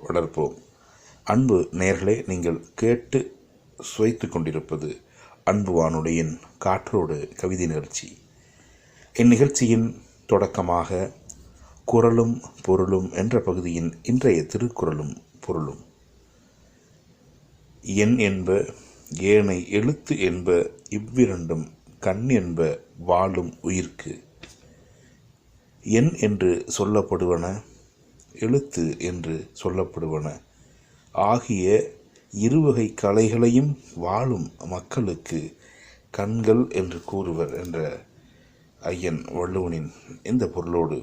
வளர்ப்போம். அன்பு நேயர்களே, நீங்கள் கேட்டு சுவைத்து கொண்டிருப்பது அன்பு வானொலியின் காற்றோடு கவிதை நிகழ்ச்சி. இந்நிகழ்ச்சியின் தொடக்கமாக குரலும் பொருளும் என்ற பகுதியின் இன்றைய திருக்குறளும் பொருளும். எண் என்ப ஏனை எழுத்து என்ப இவ்விரண்டும் கண் என்ப வாழும் உயிர்க்கு. எண் என்று சொல்லப்படுவன, எழுத்து என்று சொல்லப்படுவன ஆகிய இருவகை கலைகளையும் வாழும் மக்களுக்கு கண்கள் என்று கூறுவர் என்ற ஐயன் வள்ளுவனின் இந்த பொருளோடு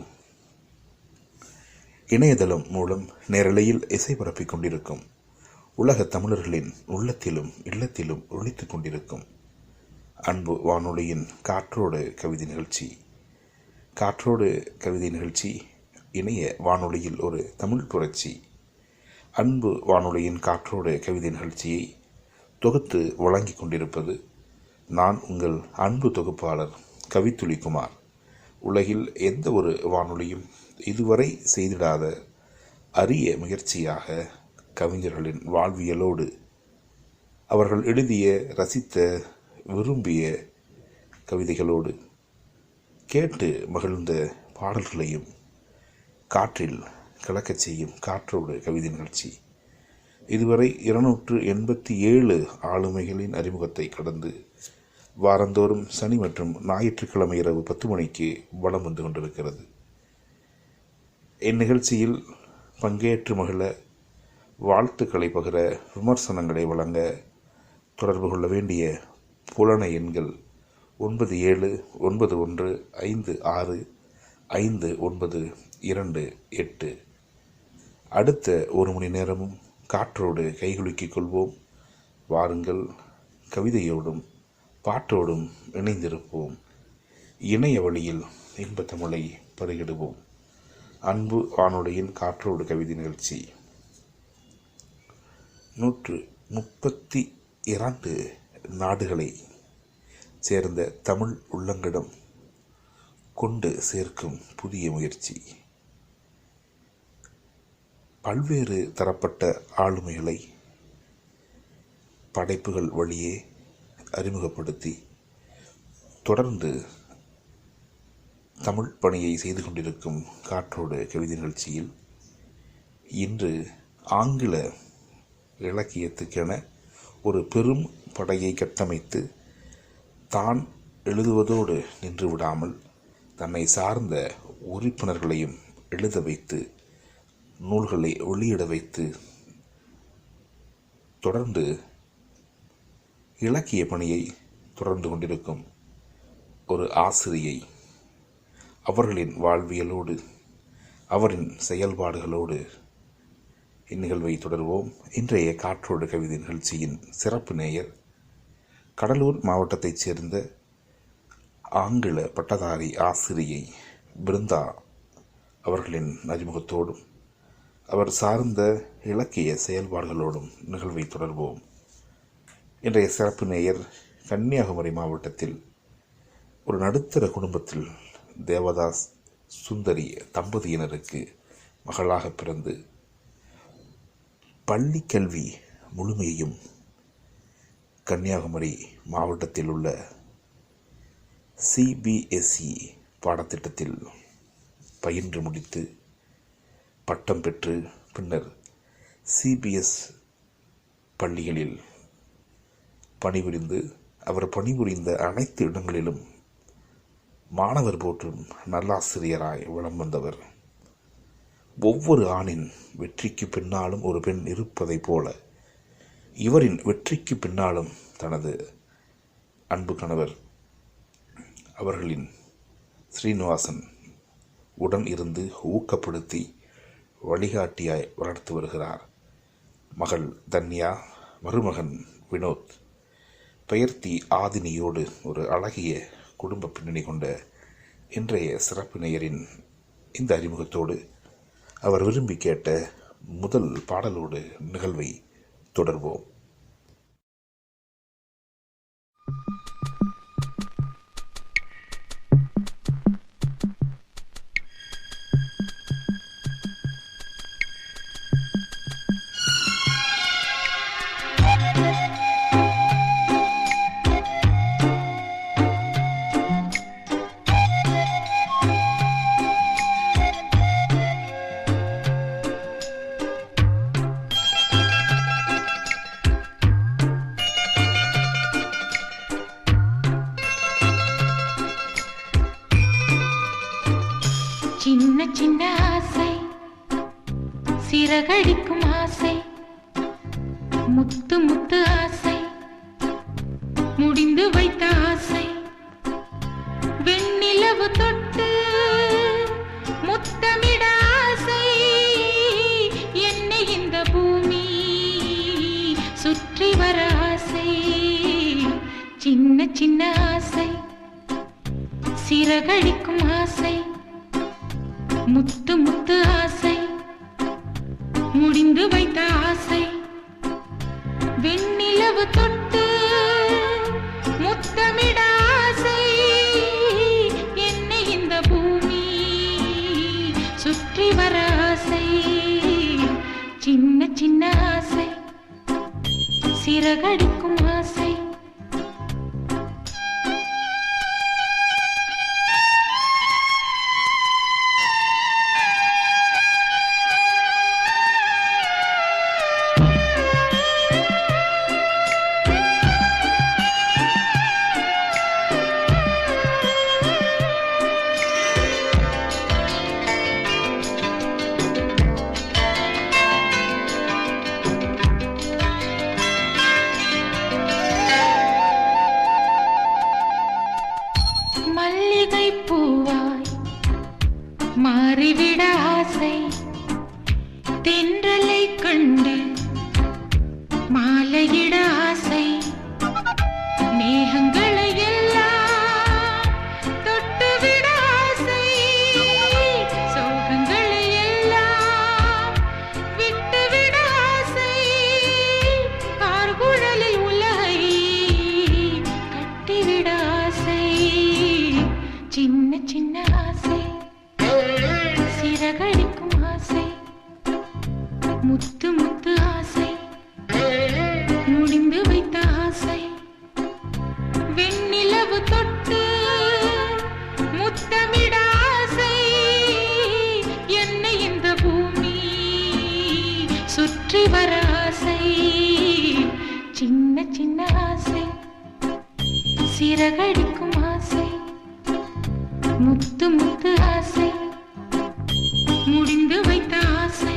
இணையதளம் மூலம் நேரலையில் இசை பரப்பிக் கொண்டிருக்கும் உலக தமிழர்களின் உள்ளத்திலும் இல்லத்திலும் ஒலித்துக் கொண்டிருக்கும் அன்பு வானொலியின் காற்றோடு கவிதை நிகழ்ச்சி. காற்றோடு கவிதை நிகழ்ச்சி இணைய வானொலியில் ஒரு தமிழ் புரட்சி. அன்பு வானொலியின் காற்றோடு கவிதை நிகழ்ச்சியை தொகுத்து வழங்கிக் கொண்டிருப்பது நான் உங்கள் அன்பு தொகுப்பாளர் கவித்துளி குமார். உலகில் எந்த ஒரு வானொலியும் இதுவரை செய்திடாத அரிய முயற்சியாக கவிஞர்களின் வாழ்வியலோடு அவர்கள் எழுதிய, ரசித்த, விரும்பிய கவிதைகளோடு கேட்டு மகிழ்ந்த பாடல்களையும் காற்றில் கலக்கச் செய்யும் காற்றோடு கவிதை நிகழ்ச்சி இதுவரை 287 ஆளுமைகளின் அறிமுகத்தை கடந்து வாரந்தோறும் சனி மற்றும் ஞாயிற்றுக்கிழமை இரவு 10 மணிக்கு வலம் வந்து கொண்டிருக்கிறது. இந்நிகழ்ச்சியில் பங்கேற்று மகிழ, வாழ்த்துக்களை பகிர, விமர்சனங்களை வழங்க தொடர்பு கொள்ள வேண்டிய புலன எண்கள் 9791565928. அடுத்த ஒரு மணி நேரமும் காற்றோடு கைகுலுக்கிக் கொள்வோம். வாருங்கள், கவிதையோடும் பாட்டோடும் இணைந்திருப்போம். இணைய வழியில் இன்ப தமிழை பருகிடுவோம். அன்பு வானொலியின் காற்றோடு கவிதை நிகழ்ச்சி 132 நாடுகளை சேர்ந்த தமிழ் உள்ளங்களிடம் கொண்டு சேர்க்கும் புதிய முயற்சி. பல்வேறு தரப்பட்ட ஆளுமைகளை படைப்புகள் வழியே அறிமுகப்படுத்தி தொடர்ந்து தமிழ் பணியை செய்து கொண்டிருக்கும் காற்றோடு கவிதை நிகழ்ச்சியில் இன்று ஆங்கில இலக்கியத்துக்கென ஒரு பெரும் படையை கட்டமைத்து தான் எழுதுவதோடு நின்று விடாமல் தன்னை சார்ந்த உறுப்பினர்களையும் எழுத வைத்து நூல்களை வெளியிட வைத்து தொடர்ந்து இலக்கிய பணியை தொடர்ந்து கொண்டிருக்கும் ஒரு ஆசிரியை, அவர்களின் வாழ்வியலோடு அவரின் செயல்பாடுகளோடு இந்நிகழ்வை தொடர்வோம். இன்றைய காற்றோடு கவிதை நிகழ்ச்சியின் சிறப்பு நேயர் கடலூர் மாவட்டத்தைச் சேர்ந்த ஆங்கில பட்டதாரி ஆசிரியை பிருந்தா அவர்களின் அறிமுகத்தோடும் அவர் சார்ந்த இலக்கிய செயல்பாடுகளோடும் நிகழ்வை தொடர்வோம். இன்றைய சிறப்பு நேயர் கன்னியாகுமரி மாவட்டத்தில் ஒரு நடுத்தர குடும்பத்தில் தேவதாஸ் சுந்தரி தம்பதியினருக்கு மகளாக பிறந்து பள்ளி கல்வி முழுமையையும் கன்னியாகுமரி மாவட்டத்தில் உள்ள CBSE பாடத்திட்டத்தில் பயின்று முடித்து பட்டம் பெற்று பின்னர் CBS பள்ளிகளில் பணிபுரிந்து அவர் பணிபுரிந்த அனைத்து இடங்களிலும் மாணவர் போற்றும் நல்லாசிரியராய் வலம் வந்தவர். ஒவ்வொரு ஆணின் வெற்றிக்கு பின்னாலும் ஒரு பெண் இருப்பதைப் போல இவரின் வெற்றிக்கு பின்னாலும் தனது அன்பு கணவர் அவர்களின் ஸ்ரீனிவாசன் உடன் இருந்து ஊக்கப்படுத்தி வழிகாட்டியாய் வளர்த்து வருகிறார். மகள் தன்யா, மருமகன் வினோத், பெயர்த்தி ஆதினியோடு ஒரு அழகிய குடும்ப பின்னணி கொண்ட இன்றைய சிறப்பு நேயரின் இந்த அறிமுகத்தோடு அவர் விரும்பி கேட்ட முதல் பாடலோடு நிகழ்வை தொடர்வோம். சிறகடிக்கும் ஆசை, முத்து முத்து ஆசை, முடிந்து வைத்த ஆசை, வெண்ணிலவு தொட்டு முத்தமிட ஆசை, என்னை இந்த பூமி சுற்றி வர ஆசை, சின்ன சின்ன ஆசை, சிறகடிக்கும் ஆசை, முத்து முத்து ஆசை, முடிந்து வைத்த ஆசை, வெண்ணிலவு தொட்டு முத்தமிட ஆசை, என்னை இந்த பூமி சுற்றி வர ஆசை, சின்ன சின்ன ஆசை, சிறகடிக்கும் ஆசை. மல்லிகை பூவாய் மாறிவிட ஆசை, தென்றலை கண்டு மாலையிட ஆசை, மேகங்களை எல்லாம் தொட்டுவிட ஆசை, சோகங்களை எல்லாம் விட்டுவிட ஆசை, கார்குழலில் உலகை கட்டிவிட ஆசை, சின்ன சின்ன ஆசை, சிறகடிக்கும் ஆசை, முத்து முத்து ஆசை, முடிந்து வைத்த ஆசை, வெண்ணிலவு தொட்டு முத்தமிட ஆசை, என்னை இந்த பூமி சுற்றி வர ஆசை, சின்ன சின்ன ஆசை, சிறகடிக்கும் ஆசை, முத்து முத்து ஆசை, முடிந்து வைத்த ஆசை.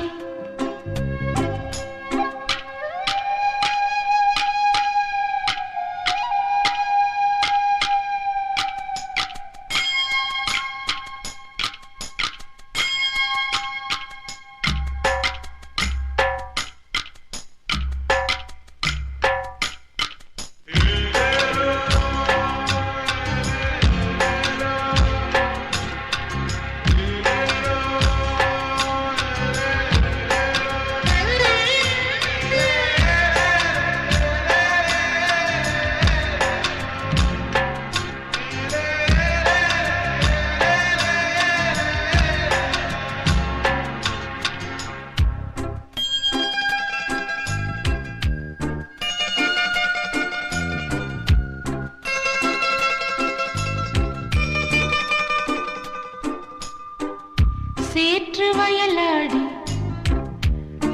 சேற்று வயலாடி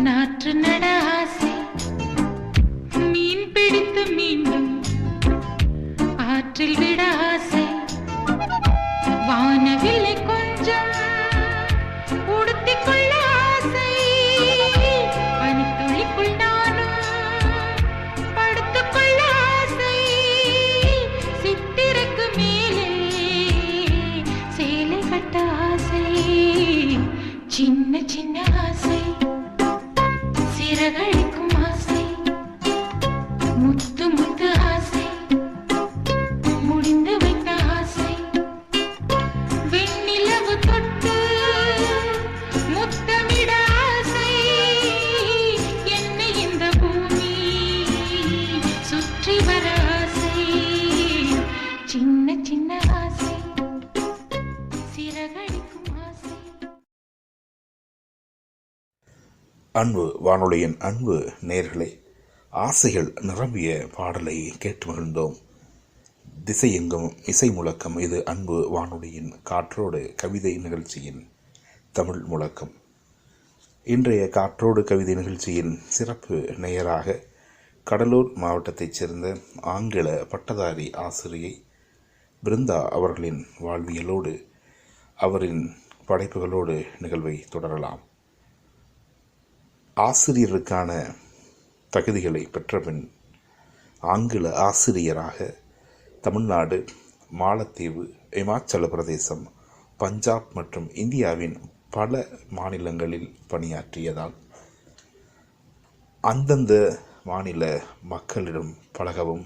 நாற்று நட ஆசை, மீன் பிடித்து மீண்டும் ஆற்றில் விட ஆசை, வானவில்லை கொஞ்சம் உடுத்திக் கொள்ள ஆசை, பனித்துளிக்குள் நானும் படுத்துக் கொள்ள ஆசை, சித்திரைக்கு மேலே சேலை கட்ட ஆசை, சின்ன சின்ன ஆசை, சிறகடிக்கும் ஆசை, முத்து முத்து ஆசை, முடிந்து வைத்த ஆசை, வெண்ணிலவு தொட்டு முத்தமிட ஆசை, என்னை இந்த பூமி சுற்றி வர ஆசை, சின்ன சின்ன ஆசை, சிறகடிக்கும் ஆசை. அன்பு வானொலியின் அன்பு நேயர்களே, ஆசைகள் நிரம்பிய பாடலை கேட்டு மகிழ்ந்தோம். திசையெங்கும் இசை முழக்கம். இது அன்பு வானொலியின் காற்றோடு கவிதை நிகழ்ச்சியின் தமிழ் முழக்கம். இன்றைய காற்றோடு கவிதை நிகழ்ச்சியின் சிறப்பு நேயராக கடலூர் மாவட்டத்தைச் சேர்ந்த ஆங்கில பட்டதாரி ஆசிரியை பிருந்தா அவர்களின் வாழ்வியலோடு அவரின் படைப்புகளோடு நிகழ்வை தொடரலாம். ஆசிரியருக்கான தகுதிகளை பெற்றபின் ஆங்கில ஆசிரியராக தமிழ்நாடு, மாலத்தீவு, இமாச்சல பிரதேசம், பஞ்சாப் மற்றும் இந்தியாவின் பல மாநிலங்களில் பணியாற்றியதால் அந்தந்த மாநில மக்களிடம் பழகவும்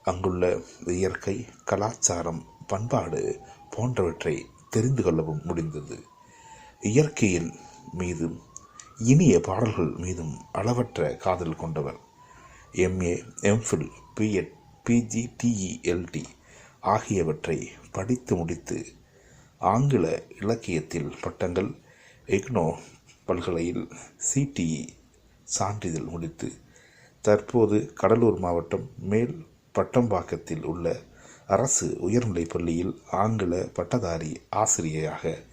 அங்குள்ள இயற்கை, கலாச்சாரம், பண்பாடு போன்றவற்றை தெரிந்து கொள்ளவும் முடிந்தது. இயற்கையின் மீதும் இனிய பாடல்கள் மீதும் அளவற்ற காதல் கொண்டவர். MA, MPhil, B.Ed, PG, TELT ஆகியவற்றை படித்து முடித்து ஆங்கில இலக்கியத்தில் பட்டங்கள், IGNOU பல்கலையில் CTE சான்றிதழ் முடித்து தற்போது கடலூர் மாவட்டம் மேல் பட்டம்பாக்கத்தில் உள்ள அரசு உயர்நிலைப் பள்ளியில் ஆங்கில பட்டதாரி ஆசிரியராக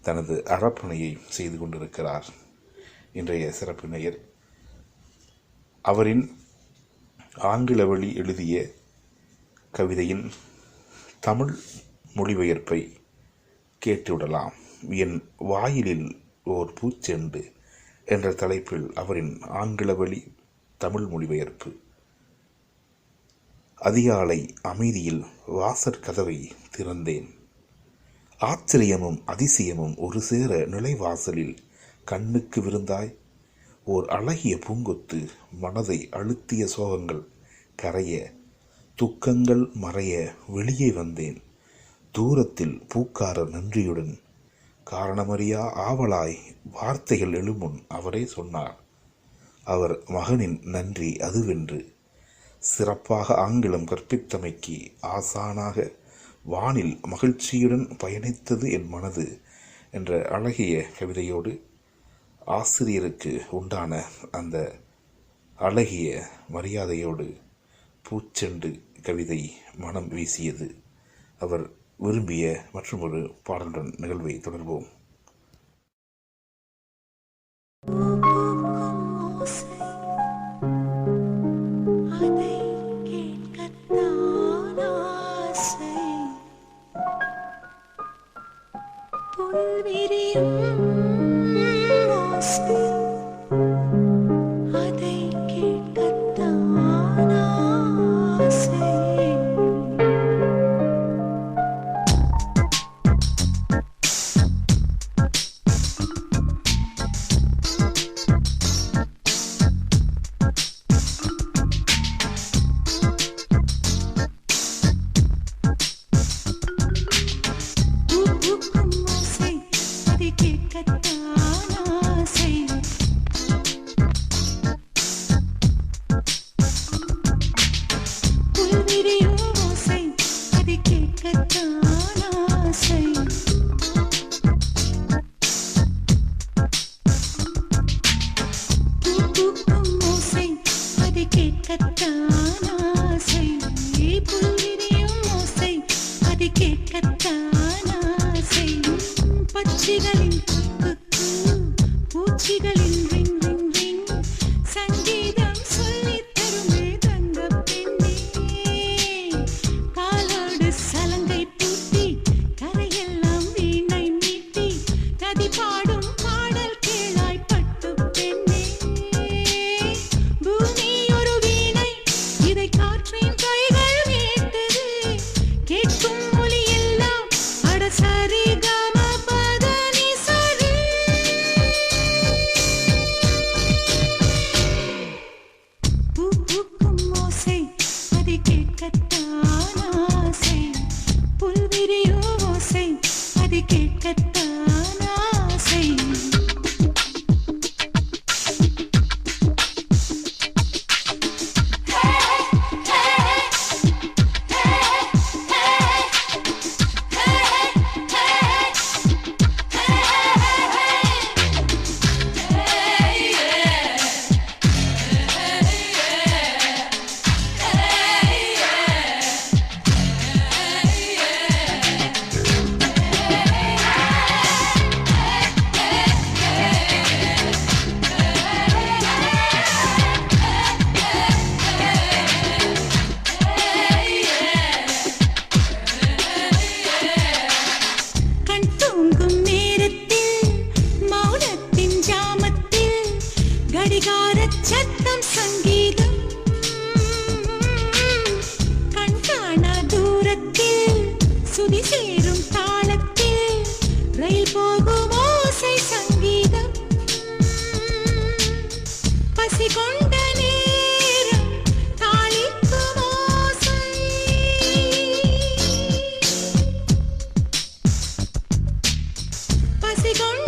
தனது அறப்பணியை செய்து கொண்டிருக்கிறார். இன்றைய சிறப்பு நேயர் அவரின் ஆங்கில வழி எழுதிய கவிதையின் தமிழ் மொழிபெயர்ப்பை கேட்டுவிடலாம். என் வாயிலில் ஓர் பூச்செண்டு என்ற தலைப்பில் அவரின் ஆங்கில வழி தமிழ் மொழிபெயர்ப்பு. அதிகாலை அமைதியில் வாசற்கதவை திறந்தேன். ஆச்சரியமும் அதிசயமும் ஒரு சேர நிலைவாசலில் கண்ணுக்கு விருந்தாய். ஓர் அழகிய பூங்கொத்து மனதை அழுத்திய சோகங்கள் கரைய, துக்கங்கள் மறைய வெளியே வந்தேன். தூரத்தில் பூக்காரர் நன்றியுடன் காரணமறியா ஆவலாய் வார்த்தைகள் எழுமுன் அவரே சொன்னார். அவர் மகனின் நன்றி அதுவென்று. சிறப்பாக ஆங்கிலம் கற்பித்தமைக்கு ஆசானாக வானில் மகிழ்ச்சியுடன் பயணித்தது என் மனது என்ற அழகிய கவிதையோடு ஆசிரியருக்கு உண்டான அந்த அழகிய மரியாதையோடு பூச்செண்டு கவிதை மனம் வீசியது. அவர் விரும்பிய மற்றொரு பாடலுடன் நிகழ்வை தொடர்வோம். கேட்கும் மொழி எல்லாம் அட சரி கம பத நி ச கடிகாரச் சத்தம் சங்கீதம் கண்காணா தூரத்தில் சுதி சேரும் தாளத்தில் ரயில் போகும் ஓசை சங்கீதம் பசி கொண்ட நேரம் தாளிக்கும் ஓசை பசி கொண்ட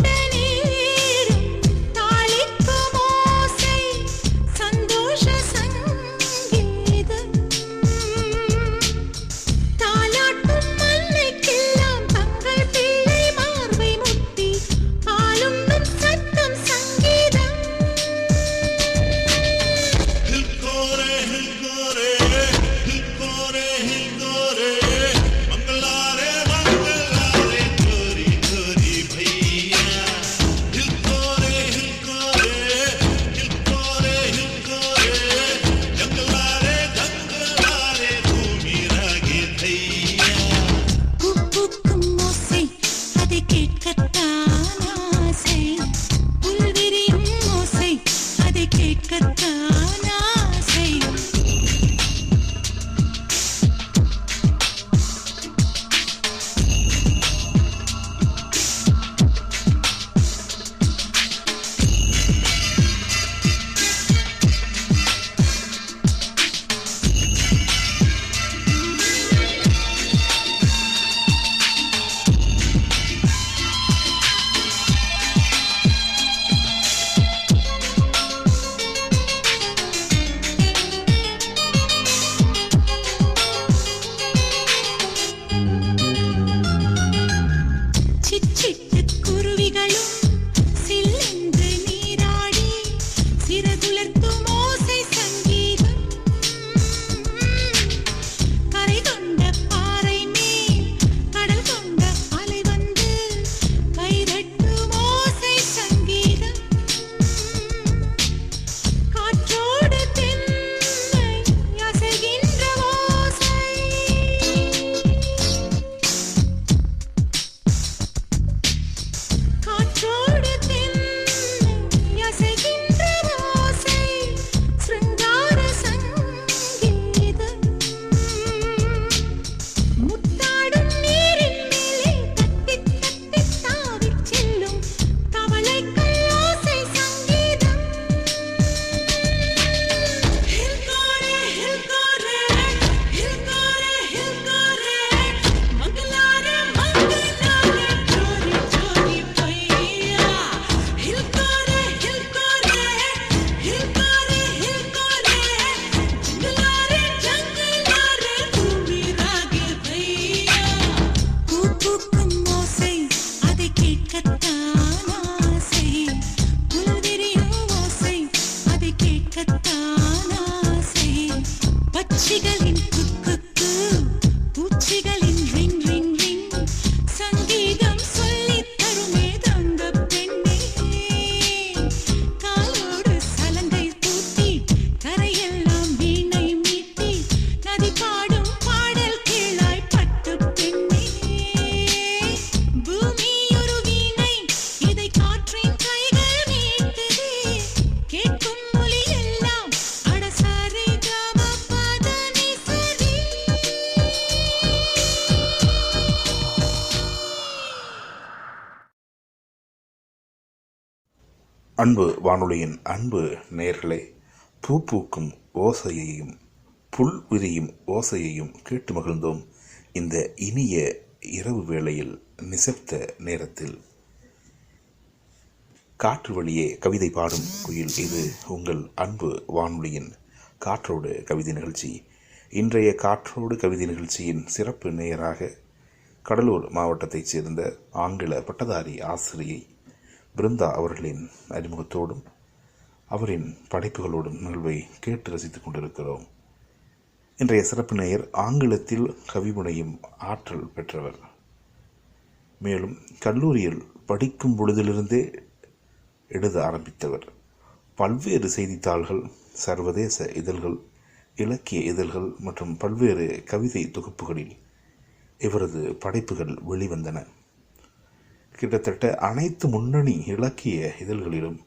அன்பு வானொலியின் அன்பு நேயர்களே, பூ பூக்கும் ஓசையையும் புல் விரியும் ஓசையையும் கேட்டு மகிழ்ந்தோம். இந்த இனிய இரவு வேளையில் நிசப்த நேரத்தில் காற்று வழியே கவிதை பாடும் குயில். இது உங்கள் அன்பு வானொலியின் காற்றோடு கவிதை நிகழ்ச்சி. இன்றைய காற்றோடு கவிதை நிகழ்ச்சியின் சிறப்பு நேயராக கடலூர் மாவட்டத்தைச் சேர்ந்த ஆங்கில பட்டதாரி ஆசிரியை பிருந்தா அவர்களின் அறிமுகத்தோடும் அவரின் படைப்புகளோடும் நிகழ்வை கேட்டு ரசித்துக் கொண்டிருக்கிறோம். இன்றைய சிறப்பு நேயர் ஆங்கிலத்தில் கவிமுனையும் ஆற்றல் பெற்றவர். மேலும் கல்லூரியில் படிக்கும் பொழுதிலிருந்தே எழுத ஆரம்பித்தவர். பல்வேறு செய்தித்தாள்கள், சர்வதேச இதழ்கள், இலக்கிய இதழ்கள் மற்றும் பல்வேறு கவிதை தொகுப்புகளில் இவரது படைப்புகள் வெளிவந்தன. கிட்டத்தட்ட அனைத்து முன்னணி இலக்கிய இதழ்களிலும்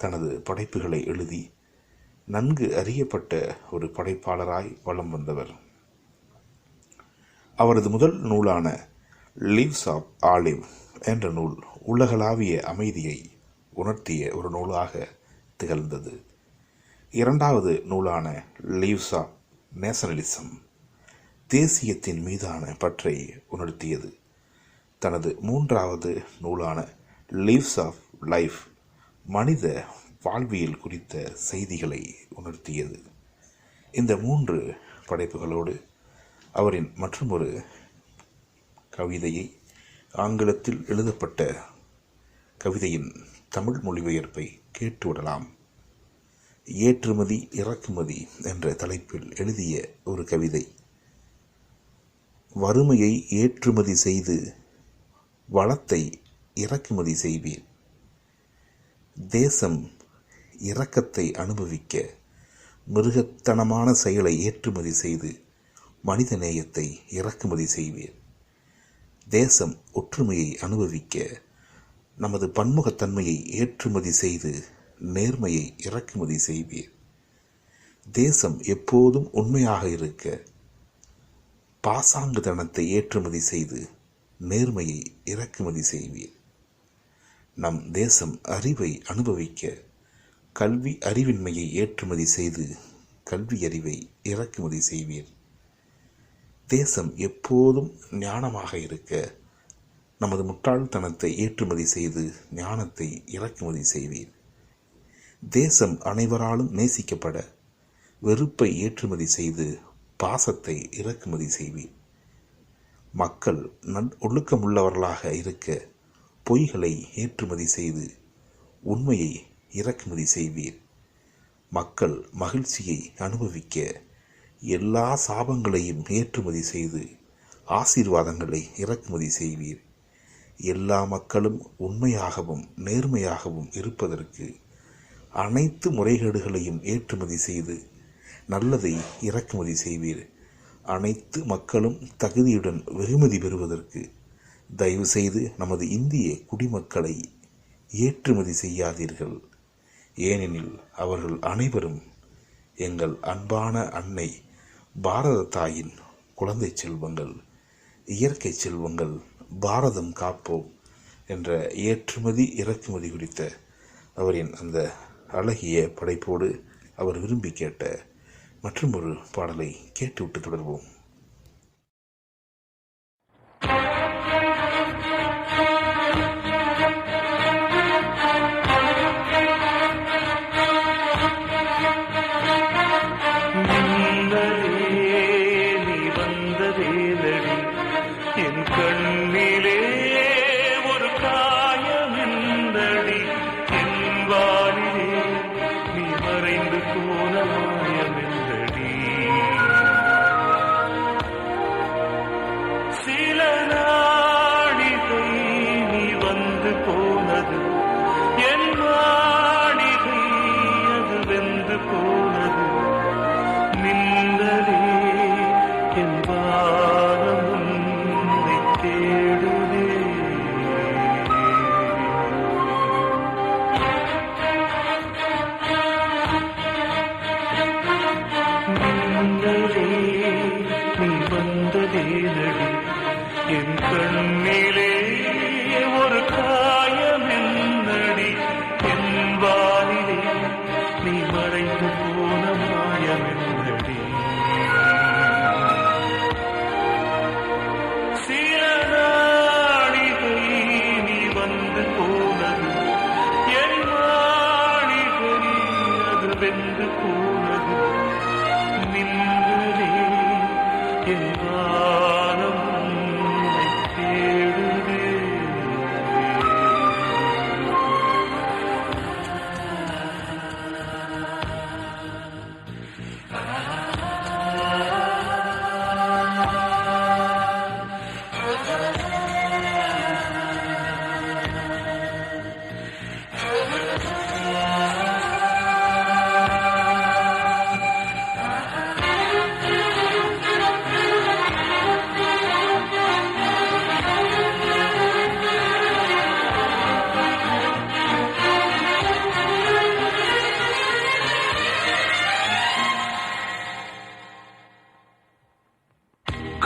தனது படைப்புகளை எழுதி நன்கு அறியப்பட்ட ஒரு படைப்பாளராய் வலம் வந்தவர். அவரது முதல் நூலான லீவ்ஸ் ஆஃப் ஆலிவ் என்ற நூல் உலகளாவிய அமைதியை உணர்த்திய ஒரு நூலாக திகழ்ந்தது. இரண்டாவது நூலான லீவ்ஸ் ஆஃப் நேஷனலிசம் தேசியத்தின் மீதான பற்றை உணர்த்தியது. தனது மூன்றாவது நூலான லீவ்ஸ் ஆஃப் லைஃப் மனித வாழ்வியல் குறித்த செய்திகளை உணர்த்தியது. இந்த 3 படைப்புகளோடு அவரின் மற்றொரு கவிதையை, ஆங்கிலத்தில் எழுதப்பட்ட கவிதையின் தமிழ் மொழிபெயர்ப்பை கேட்டுவிடலாம். ஏற்றுமதி இறக்குமதி என்ற தலைப்பில் எழுதிய ஒரு கவிதை. வறுமையை ஏற்றுமதி செய்து வளத்தை இறக்குமதி செய்வீர். தேசம் இரக்கத்தை அனுபவிக்க மிருகத்தனமான செயலை ஏற்றுமதி செய்து மனித நேயத்தை இறக்குமதி செய்வீர். தேசம் ஒற்றுமையை அனுபவிக்க நமது பன்முகத்தன்மையை ஏற்றுமதி செய்து நேர்மையை இறக்குமதி செய்வீர். தேசம் எப்போதும் உண்மையாக இருக்க பாசாங்குத்தனத்தை ஏற்றுமதி செய்து நேர்மையை இறக்குமதி செய்வீர். நம் தேசம் அறிவை அனுபவிக்க கல்வி அறிவின்மையை ஏற்றுமதி செய்து கல்வி அறிவை இறக்குமதி செய்வீர். தேசம் எப்போதும் ஞானமாக இருக்க நமது முட்டாள்தனத்தை ஏற்றுமதி செய்து ஞானத்தை இறக்குமதி செய்வீர். தேசம் அனைவராலும் நேசிக்கப்பட வெறுப்பை ஏற்றுமதி செய்து பாசத்தை இறக்குமதி செய்வீர். மக்கள் ஒழுக்கமுள்ளவர்களாக இருக்க பொய்களை ஏற்றுமதி செய்து உண்மையை இறக்குமதி செய்வீர். மக்கள் மகிழ்ச்சியை அனுபவிக்க எல்லா சாபங்களையும் ஏற்றுமதி செய்து ஆசீர்வாதங்களை இறக்குமதி செய்வீர். எல்லா மக்களும் உண்மையாகவும் நேர்மையாகவும் இருப்பதற்கு அனைத்து முறைகேடுகளையும் ஏற்றுமதி செய்து நல்லதை இறக்குமதி செய்வீர். அனைத்து மக்களும் தகுதியுடன் வெகுமதி பெறுவதற்கு தயவு செய்து நமது இந்திய குடிமக்களை ஏற்றுமதி செய்யாதீர்கள். ஏனெனில் அவர்கள் அனைவரும் எங்கள் அன்பான அன்னை பாரத தாயின் குழந்தை செல்வங்கள், இயற்கை செல்வங்கள். பாரதம் காப்போம் என்ற ஏற்றுமதி இறக்குமதி குறித்த அவரின் அந்த அழகிய படைப்போடு அவர் விரும்பி கேட்ட மற்றொரு பாடலை கேட்டுவிட்டு தொடர்வோம்.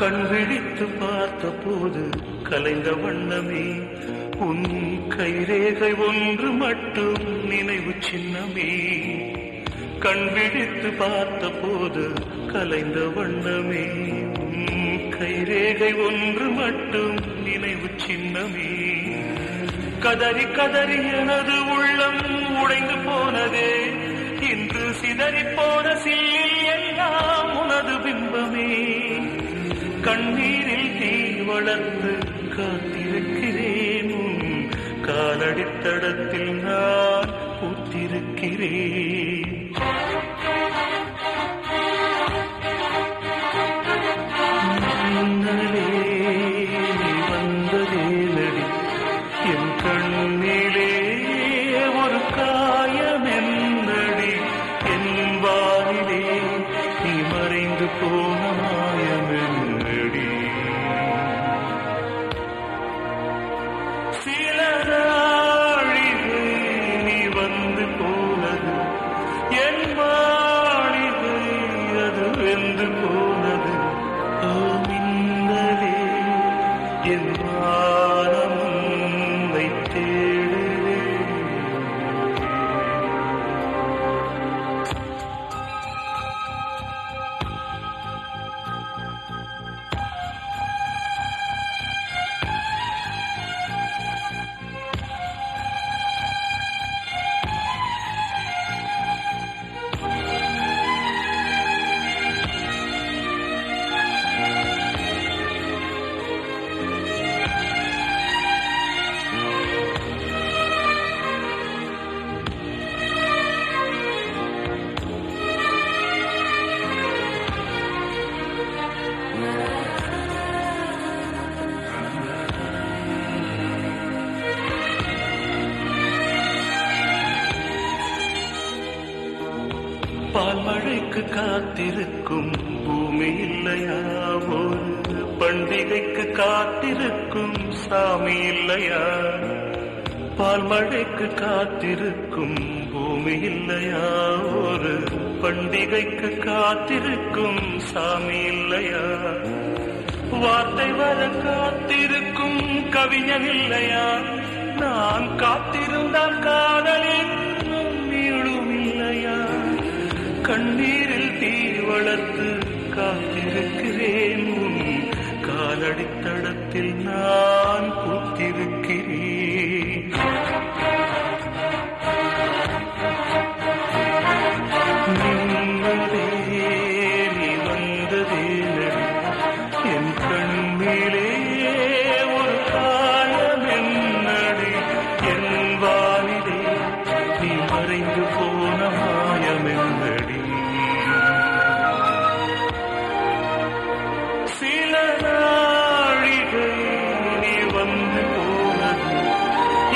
கண் விழித்து பார்த்த போது கலைந்த வண்ணமே உன் கைரேகை ஒன்று மட்டும் நினைவு சின்னமே. கண் விழித்து பார்த்த போது கலைந்த வண்ணமே உன் கைரேகை ஒன்று மட்டும் நினைவு சின்னமே. கதறி கதறி எனது உள்ளம் உடைந்து போனதே, இன்று சிதறி போன சில்லில் எல்லாம் உனது பிம்பமே. கண்ணீரில் தீ வளர்த்து காத்திருக்கிறேன், உன் காலடித்தடத்தில் நான் பூத்திருக்கிறேன். முன்னலே நீ வந்ததே நடி, என் கண்ணிலே ஒரு காயம் என்னடி, என் வானிலே நீ மறைந்து போன மாயம் என்னடி. சில நாழிகை நீ வந்து போனது, என் மாளிகை அது வெந்து போனது. மின்னலே என் வானம் உன்னை தேடுதே. பால்மழைக்கு காத்திருக்கும் பூமி இல்லையா, ஒரு பண்டிகைக்கு காத்திருக்கும் சாமி இல்லையா. பால்மழைக்கு காத்திருக்கும் பூமி இல்லையா, ஒரு பண்டிகைக்கு காத்திருக்கும் சாமி இல்லையா. வார்த்தை வர காத்திருக்கும் கவிஞன் இல்லையா, நான் காத்திருந்தால் காதலின் நீளும் இல்லையா. கண்ணீரில் தீ வளர்த்து காத்திருக்கிறேன், உன் காலடித்தடத்தில் நான் பூத்திருக்கிறேன். நின்னதே நீ வந்ததே நடி, என் கண்ணிலே ஒரு காயம் என்னடி, என் வானிலே நீ மறைந்து போன மாயம் என்னடி. சில நாழிகை நீ வந்து போனது,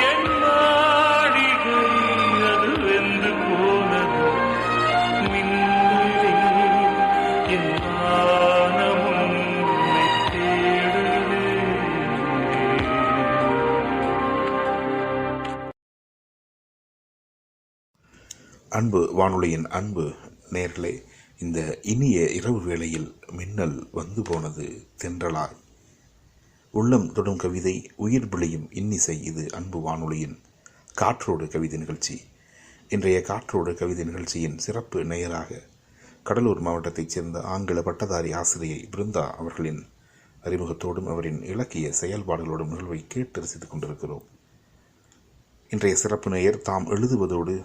என் நாழிகை அது வெந்து போனது. மின்னலே என் வானம் உன்னை தேடுதே. அன்பு வானொலியின் அன்பு நேர்களே, இந்த இனிய இரவு வேளையில் மின்னல் வந்து போனது தென்றலாய். உள்ளம் தொடும் கவிதை, உயிர் பிழியும் இன்னிசை. இது அன்பு வானொலியின் காற்றோடு கவிதை நிகழ்ச்சி. இன்றைய காற்றோடு கவிதை நிகழ்ச்சியின் சிறப்பு நேயராக கடலூர் மாவட்டத்தைச் சேர்ந்த ஆங்கில பட்டதாரி ஆசிரியை பிருந்தா அவர்களின் அறிமுகத்தோடும் அவரின் இலக்கிய செயல்பாடுகளோடும் நிகழ்வை கேட்டு ரசித்துக் கொண்டிருக்கிறோம். இன்றைய சிறப்பு நேயர் தாம் எழுதுவதோடு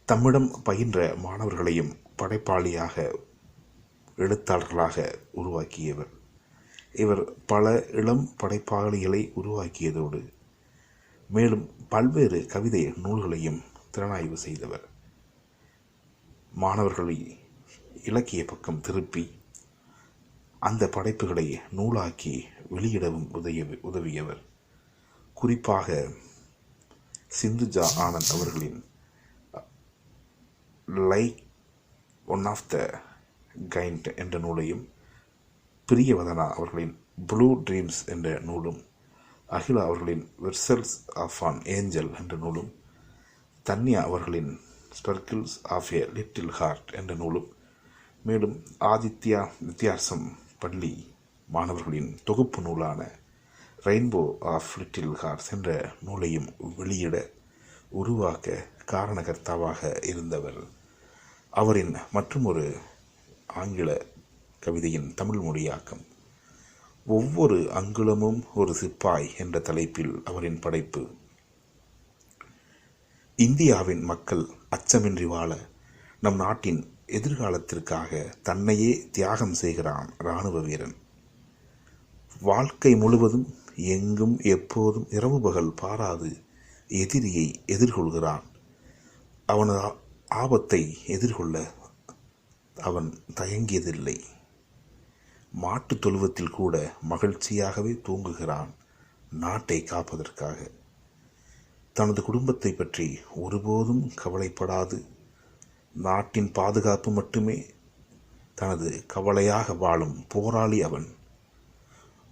தம்மிடம் பயின்ற மாணவர்களையும் படைப்பாளியாக எழுத்தாளர்களாக உருவாக்கியவர். இவர் பல இளம் படைப்பாளிகளை உருவாக்கியதோடு மேலும் பல்வேறு கவிதை நூல்களையும் திறனாய்வு செய்தவர். மாணவர்களை இலக்கிய பக்கம் திருப்பி அந்த படைப்புகளை நூலாக்கி வெளியிடவும் உதவியவர். குறிப்பாக சிந்துஜா ஆனந்த் அவர்களின் like one of the kind என்ற நூலையும், பிரியவதனா அவர்களின் ப்ளூ ட்ரீம்ஸ் என்ற நூலும், அகிலா அவர்களின் வெர்சல்ஸ் ஆஃப் ஆன் ஏஞ்சல் என்ற நூலும், தன்யா அவர்களின் ஸ்பர்க்கிள்ஸ் ஆஃப் ஏ லிட்டில் ஹார்ட் என்ற நூலும், மேலும் ஆதித்யா வித்யாசம் பள்ளி மாணவர்களின் தொகுப்பு நூலான ரெயின்போ ஆஃப் லிட்டில் ஹார்ட்ஸ் என்ற நூலையும் வெளியிட உருவாக்க காரணகர்த்தாவாக இருந்தவர். அவரின் மற்றொரு ஆங்கில கவிதையின் தமிழ் மொழியாக்கம் ஒவ்வொரு அங்குலமும் ஒரு சிப்பாய் என்ற தலைப்பில் அவரின் படைப்பு. இந்தியாவின் மக்கள் அச்சமின்றி வாழ நம் நாட்டின் எதிர்காலத்திற்காக தன்னையே தியாகம் செய்கிறான் இராணுவ வீரன். வாழ்க்கை முழுவதும் எங்கும் எப்போதும் இரவு பகல் பாராது எதிரியை எதிர்கொள்கிறான். அவனது ஆபத்தை எதிர்கொள்ள அவன் தயங்கியதில்லை. மாட்டு தொழுவத்தில் கூட மகிழ்ச்சியாகவே தூங்குகிறான் நாட்டை காப்பதற்காக. தனது குடும்பத்தை பற்றி ஒருபோதும் கவலைப்படாது நாட்டின் பாதுகாப்பு மட்டுமே தனது கவலையாக வாழும் போராளி அவன்.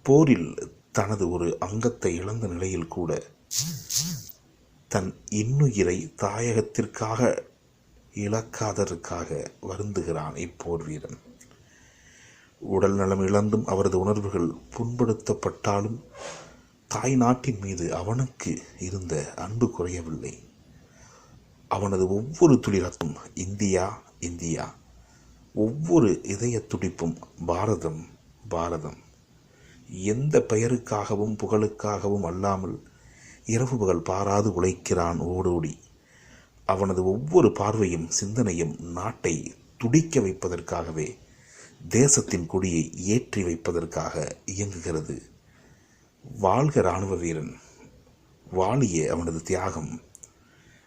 போரில் தனது ஒரு அங்கத்தை இழந்த நிலையில் கூட தன் இன்னுயிரை தாயகத்திற்காக இழக்காததற்காக வருந்துகிறான் இப்போர் வீரன். உடல் நலம் இழந்தும் அவரது உணர்வுகள் புண்படுத்தப்பட்டாலும் தாய் நாட்டின் மீது அவனுக்கு இருந்த அன்பு குறையவில்லை. அவனது ஒவ்வொரு துளி ரத்தம் இந்தியா இந்தியா, ஒவ்வொரு இதய துடிப்பும் பாரதம் பாரதம். எந்த பெயருக்காகவும் புகழுக்காகவும் அல்லாமல் இரவு பகல் பாராது உழைக்கிறான் ஓடோடி. அவனது ஒவ்வொரு பார்வையும் சிந்தனையும் நாட்டை துடிக்க வைப்பதற்காகவே, தேசத்தின் கொடியை ஏற்றி வைப்பதற்காக இயங்குகிறது. வாழ்க இராணுவ வீரன், வாழிய அவனது தியாகம்.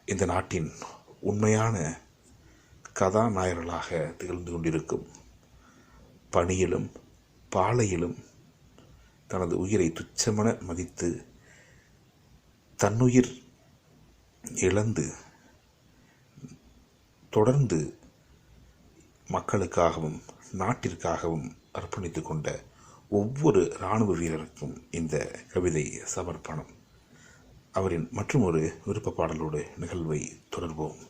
இந்த நாட்டின் உண்மையான கதாநாயகர்களாக திகழ்ந்து கொண்டிருக்கும். பணியிலும் பாலையிலும் தனது உயிரை துச்சமென மதித்து தன்னுயிர் இழந்து தொடர்ந்து மக்களுக்காகவும் நாட்டிற்காகவும் அர்ப்பணித்து கொண்ட ஒவ்வொரு இராணுவ வீரருக்கும் இந்த கவிதை சமர்ப்பணம். அவரின் மற்றொரு விருப்ப பாடலோடு நிகழ்வை தொடர்வோம்.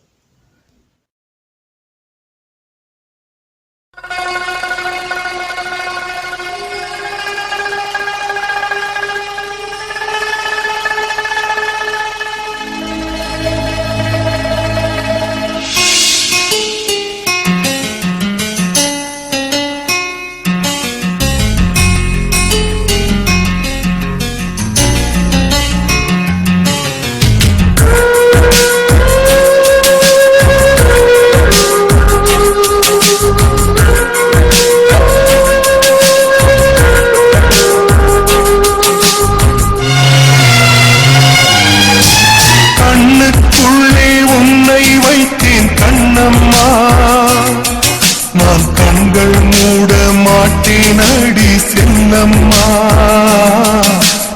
நான் கண்கள் மூட மாட்டேனடி செல்லம்மா,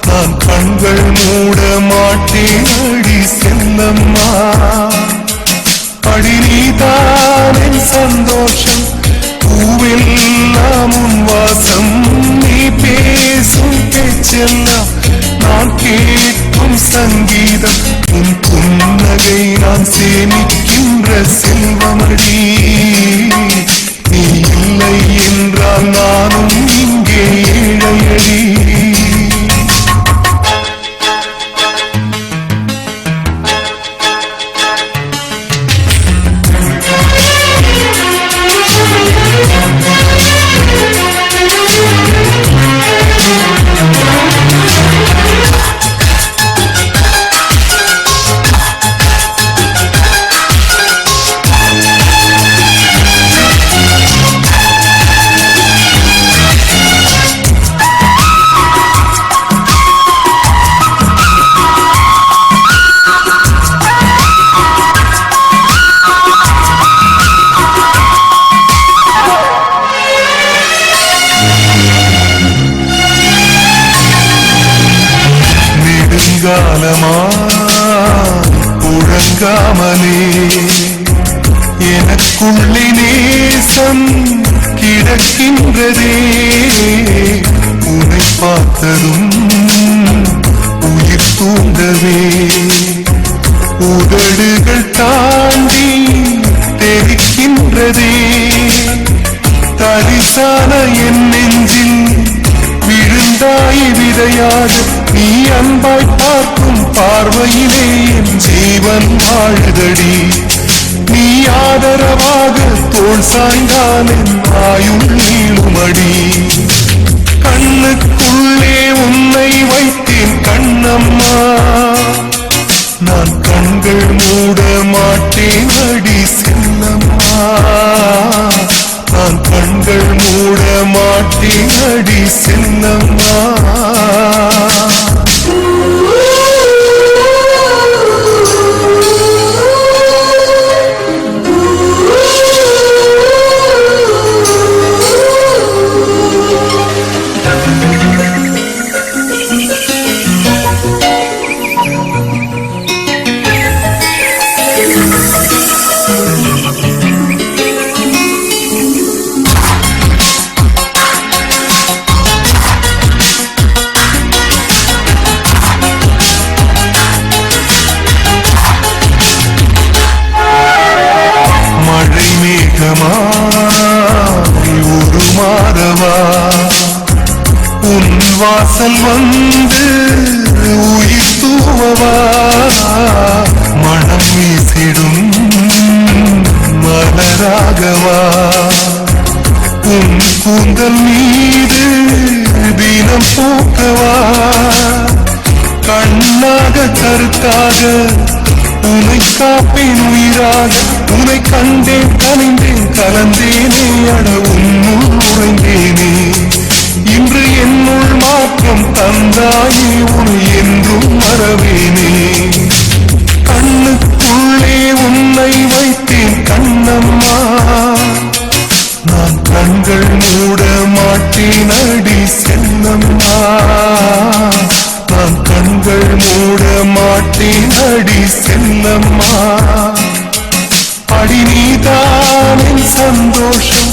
நான் கண்கள் மூட மாட்டேனடி செல்லம்மா. படிநீதான் என் சந்தோஷம், பூவெல்லாம் உன் வாசம், நீ பேசும் பேச்செல்லாம் நான் கேட்கும் சங்கீதம். உன் புன்னகை நான் சேமிக்கின்ற செல்வமடி. நீ இல்லை என்றால் நானும் இங்கே ஏழையடி. காலமா உறங்காமலே எனக்குள்ளே நேசம் கிடக்கின்றதே. உன்னை பார்த்ததும் உயிர் தூண்டவே, உதடுகள் தாண்டி தெரிக்கின்றதே. தரிசான என் நெஞ்சில் உயிராக நீ அன்பாய் பார்க்கும் பார்வையிலே என் ஜீவன் வாழுதடி. நீ ஆதரவாக தோள் சாய்ந்தால் என் ஆயுள் நீளுமடி. கண்ணுக்குள்ளே உன்னை வைத்தேன் கண்ணம்மா, நான் கண்கள் மூட மாட்டேன் அடி செல்லம்மா. நான் கண்கள் மூட மாட்டேன் அடி செல்லம்மா. உன் வாசல் வந்து உயிர் தூவவா, மனம் வீசிடும் மலராகவா. உன் கூந்தல் மீது தினம் பூக்கவா, கண்ணாக கருத்தாக உனை காப்பேன் உயிராக. உனை கண்டேன் கனிந்தேன் கலந்தேனே அட உன்னுள் உறைந்தேனே. இன்று என்னுள் மாற்றம் தந்தாயே உனை என்றும் மறவேனே. கண்ணுக்குள்ளே உன்னை வைத்தேன் கண்ணம்மா, நான் கண்கள் மூட மாட்டேன் அடி செல்லம்மா. நான் கண்கள் மூட மாட்டேன் அடி செல்லம்மா. அடி நீதான் என் சந்தோஷம்,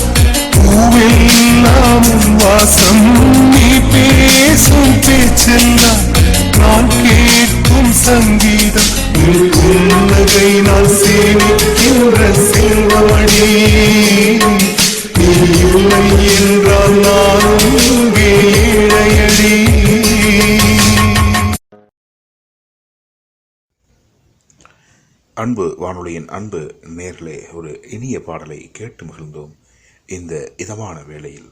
பூவெல்லாம் உன் வாசம். நீ பேசும் பேச்செல்லாம் நான் கேட்கும் சங்கீதம். புன்னகை நான் சேமிக்கின்ற செல்வமடி. நீ இல்லை என்றால் நானும் இங்கே ஏழையடி. அன்பு வானொலியின் அன்பு நேர்களே, ஒரு இனிய பாடலை கேட்டு மகிழ்ந்தோம். இந்த இதமான வேளையில்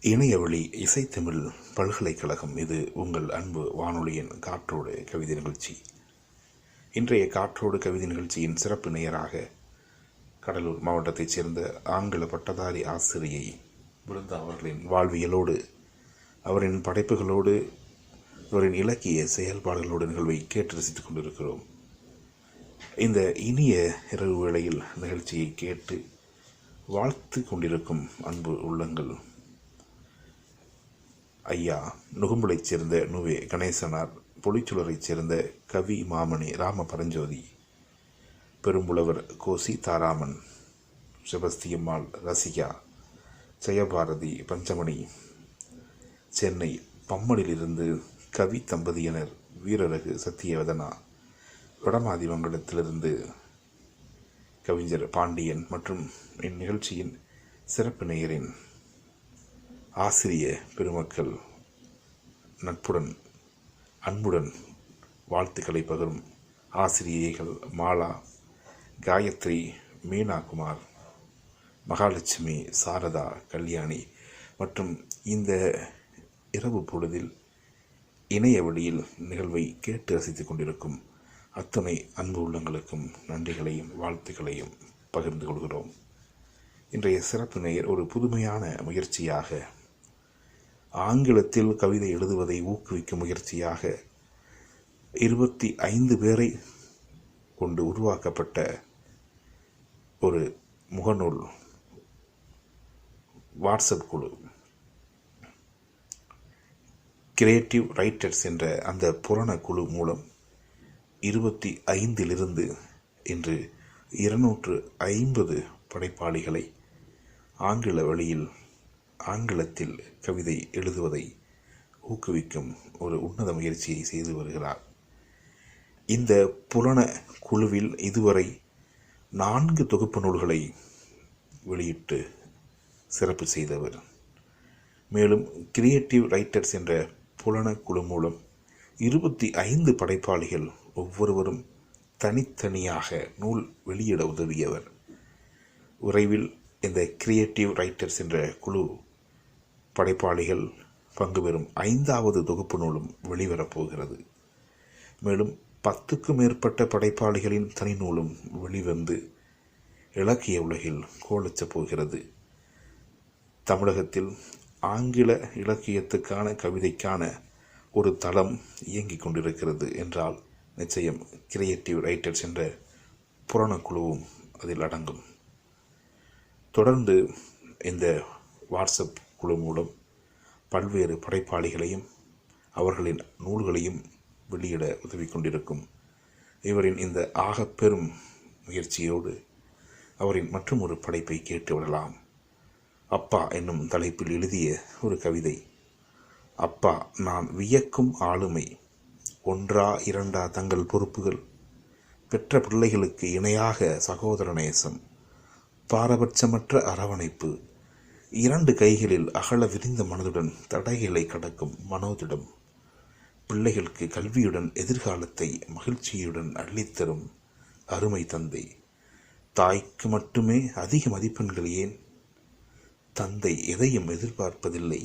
இணையவழி இசைத்தமிழ் பல்கலைக்கழகம், இது உங்கள் அன்பு வானொலியின் காற்றோடு கவிதை நிகழ்ச்சி. இன்றைய காற்றோடு கவிதை நிகழ்ச்சியின் சிறப்பு நேயராக கடலூர் மாவட்டத்தைச் சேர்ந்த ஆங்கில பட்டதாரி ஆசிரியை விருந்தா அவர்களின் வாழ்வியலோடு, அவரின் படைப்புகளோடு, அவரின் இலக்கிய செயல்பாடுகளோடு நிகழ்வை கேட்டு ரசித்துக் கொண்டிருக்கிறோம். இந்த இனிய இரவு வேளையில் நிகழ்ச்சியை கேட்டு வாழ்த்து கொண்டிருக்கும் அன்பு உள்ளங்கள், ஐயா நுகும்பலைச் சேர்ந்த நுவே கணேசனார், பொலிச்சுளரைச் சேர்ந்த கவி மாமணி ராம பரஞ்சோதி, பெரும்புலவர் கோ சீதாராமன், செபஸ்தியம்மாள் ரசிகா, ஜெயபாரதி பஞ்சமணி, சென்னை பம்மனிலிருந்து கவி தம்பதியினர் வீரரகு சத்தியவதனா, வடமாதிமங்கலத்திலிருந்து கவிஞர் பாண்டியன் மற்றும் இந்நிகழ்ச்சியின் சிறப்பு நேயரின் ஆசிரிய பெருமக்கள் நட்புடன் அன்புடன் வாழ்த்துக்களை பகிரும் ஆசிரியைகள் மாலா, காயத்ரி, மீனாகுமார், மகாலட்சுமி, சாரதா, கல்யாணி மற்றும் இந்த இரவு பொழுதில் இணைய வழியில் நிகழ்வை கேட்டு ரசித்துக் கொண்டிருக்கும் அத்தனை அன்பு உள்ளங்களுக்கும் நன்றிகளையும் வாழ்த்துக்களையும் பகிர்ந்து கொள்கிறோம். இன்றைய சிறப்பு நேயர் ஒரு புதுமையான முயற்சியாக, ஆங்கிலத்தில் கவிதை எழுதுவதை ஊக்குவிக்கும் முயற்சியாக 25 பேரை கொண்டு உருவாக்கப்பட்ட ஒரு முகநூல் வாட்ஸ்அப் குழு, கிரியேட்டிவ் ரைட்டர்ஸ் என்ற அந்த புராண குழு மூலம் 25 இன்று 250 படைப்பாளிகளை ஆங்கில வழியில் ஆங்கிலத்தில் கவிதை எழுதுவதை ஊக்குவிக்கும் ஒரு உன்னத முயற்சியை செய்து வருகிறார். இந்த புராண குழுவில் இதுவரை 4 தொகுப்பு நூல்களை வெளியிட்டு சிறப்பு செய்தவர். மேலும் கிரியேட்டிவ் ரைட்டர்ஸ் என்ற புலன குழு மூலம் 25 படைப்பாளிகள் ஒவ்வொருவரும் தனித்தனியாக நூல் வெளியிட உதவியவர். விரைவில் இந்த கிரியேட்டிவ் ரைட்டர்ஸ் என்ற குழு படைப்பாளிகள் பங்கு பெறும் 5வது தொகுப்பு நூலும் வெளிவரப்போகிறது. மேலும் 10க்கும் மேற்பட்ட படைப்பாளிகளின் தனி நூலும் வெளிவந்து இலக்கிய உலகில் கோலச்சப் போகிறது. தமிழகத்தில் ஆங்கில இலக்கியத்துக்கான கவிதைக்கான ஒரு தளம் இயங்கிக் கொண்டிருக்கிறது என்றால் நிச்சயம் கிரியேட்டிவ் ரைட்டர்ஸ் என்ற புராணக்குழுவும் அதில் அடங்கும். தொடர்ந்து இந்த வாட்ஸ்அப் குழு மூலம் பல்வேறு படைப்பாளிகளையும் அவர்களின் நூல்களையும் வெளியிட உதவி கொண்டிருக்கும் இவரின் இந்த ஆகப்பெரும் முயற்சியோடு அவரின் மற்றும் ஒரு படைப்பை கேட்டு விடலாம். அப்பா என்னும் தலைப்பில் எழுதிய ஒரு கவிதை. அப்பா, நான் வியக்கும் ஆளுமை, ஒன்றா இரண்டா தங்கள் பொறுப்புகள், பெற்ற பிள்ளைகளுக்கு இணையாக சகோதர நேசம், பாரபட்சமற்ற அரவணைப்பு, 2 கைகளில் அகல விரிந்த மனதுடன் தடைகளை கடக்கும் மனோதிடம், பிள்ளைகளுக்கு கல்வியுடன் எதிர்காலத்தை மகிழ்ச்சியுடன் அள்ளித்தரும் அருமை தந்தை, தாய்க்கு மட்டுமே அதிக மதிப்பெண்கள் ஏன், தந்தை எதையும் எதிர்பார்ப்பதில்லை,